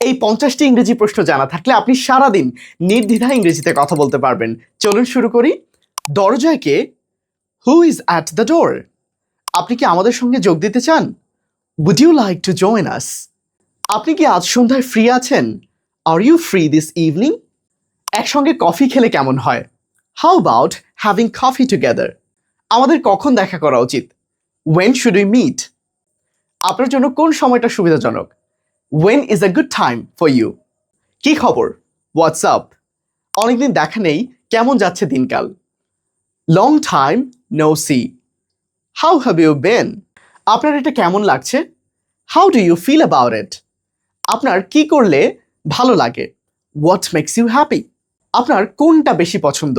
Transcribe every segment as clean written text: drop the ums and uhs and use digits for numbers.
এই 50টি ইংরেজি প্রশ্ন জানা থাকলে আপনি সারাদিন নির্দ্বিধায় ইংরেজিতে কথা বলতে পারবেন। চলুন শুরু করি। দরজায় কে? Who is at the door? আপনি কি আমাদের সঙ্গে যোগ দিতে চান? Would you like to join us? আপনি কি আজ সন্ধ্যায় ফ্রি আছেন? Are you free this evening? একসঙ্গে কফি খেলে কেমন হয়? How about having coffee together? আমাদের কখন দেখা করা উচিত? When should we meet? আপনার জন্য কোন সময়টা সুবিধাজনক? When is a good time for you? কি খবর? হোয়াটসঅ্যাপ? অনেকদিন দেখা নেই, কেমন যাচ্ছে দিনকাল? Long time no see. How have you been? আপনার এটা কেমন লাগছে? How do you feel about it? আপনার কি করলে ভালো লাগে? What makes you happy? আপনার কোনটা বেশি পছন্দ?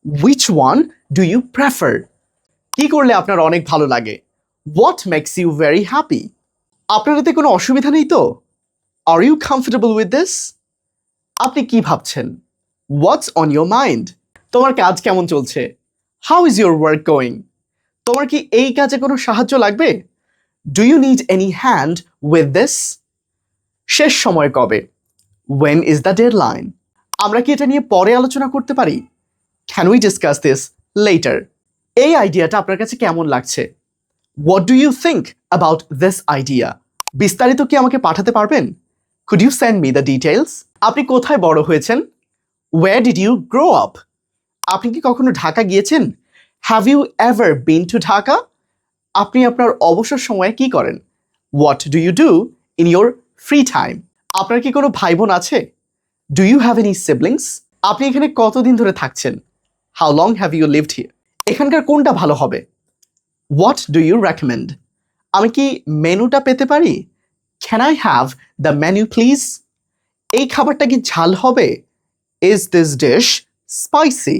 Which one do you prefer? কি করলে আপনার অনেক ভালো লাগে? What makes you very happy? আপনার এতে কোনো অসুবিধা নেই তো? Are you comfortable with this? আপনি কি ভাবছেন? What's on your mind? তোমার কাজ কেমন চলছে? How is your work going? তোমার কি এই কাজে কোনো সাহায্য লাগবে? Do you need any hand with this? শেষ সময় কবে? When is the deadline? আমরা কি এটা নিয়ে পরে আলোচনা করতে পারি? Can we discuss this later? এই আইডিয়াটা আপনার কাছে কেমন লাগছে? What do you think about this idea? বিস্তারিত কি আমাকে পাঠাতে পারবেন? Could you send me the details? আপনি কোথায় বড় হয়েছেন? Wire did you grow up? আপনি কি কখনো ঢাকা গিয়েছেন? Have you ever been to Dhaka? আপনি আপনার অবসর সময়ে কি করেন? What do you do in your free time? আপনার কি কোনো ভাই বোন আছে? Do you have any siblings? আপনি এখানে কতদিন ধরে থাকছেন? How long have you lived here? এখানকার কোনটা ভালো হবে? What do you recommend? আমি কি মেনুটা পেতে পারি? Can I have the menu please? এই খাবারটা কি ঝাল হবে? Is this dish spicy?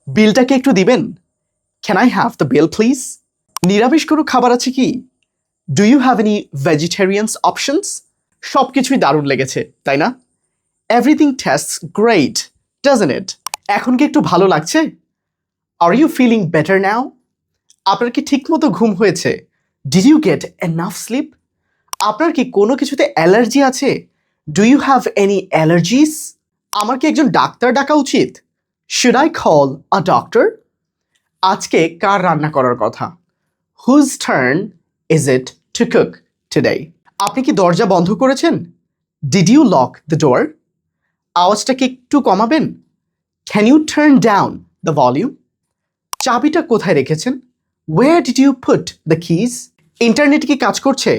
বিলটা কি একটু দিবেন? Can I have the bill please? নিরামিষ কোনো খাবার আছে কি? Do you have any vegetarians options? সব কিছুই দারুণ লেগেছে, তাই না? Everything tastes great, doesn't it? এখন কি একটু ভালো লাগছে? Are you feeling better now? আপনার কি ঠিকমতো ঘুম হয়েছে? Did you get enough sleep? আপনার কি কোনো কিছুতে অ্যালার্জি আছে? Do you have any allergies? আমার কি একজন ডাক্তার ডাকা উচিত? Should I call a doctor? আজকে কার রান্না করার কথা? Whose turn is it to cook today? আপনি কি দরজা বন্ধ করেছেন? Did you lock the door? আওয়াজটা কি একটু কমাবেন? Can you turn down the volume? চাবিটা কোথায় রেখেছেন? Where did you put the keys? Internet কি কাজ করছে?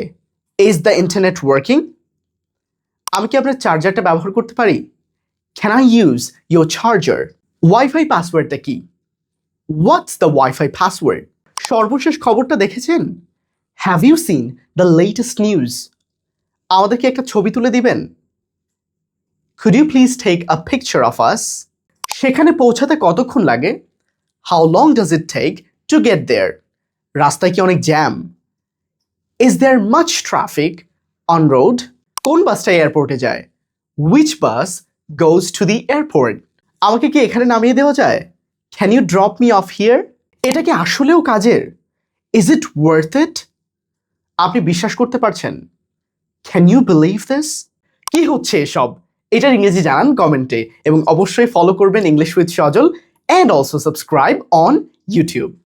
Is the internet working? আমি কি আপনার চার্জারটা ব্যবহার করতে পারি? Can I use your charger? Wifi পাসওয়ার্ডটা কি? What's the wifi password? সর্বশেষ খবরটা দেখেছেন? Have you seen the latest news? আমাদেরকে একটা ছবি তুলে দিবেন? Could you please take a picture of us? সেখানে পৌঁছাতে কতক্ষণ লাগে? How long does it take to get there? রাস্তায় কি অনেক জ্যাম? Is there much traffic on road? কোন বাসটা এয়ারপোর্টে যায়? Which bus goes to the airport? আমাকে কি এখানে নামিয়ে দেওয়া যায়? Can you drop me off here? এটা কি আসলেও কাজের? Is it worth it? আপনি বিশ্বাস করতে পারছেন? Can you believe this? কি হচ্ছে এসব? এটার ইংরেজি জানান কমেন্টে এবং অবশ্যই ফলো করবেন English with Sajal and also subscribe on YouTube.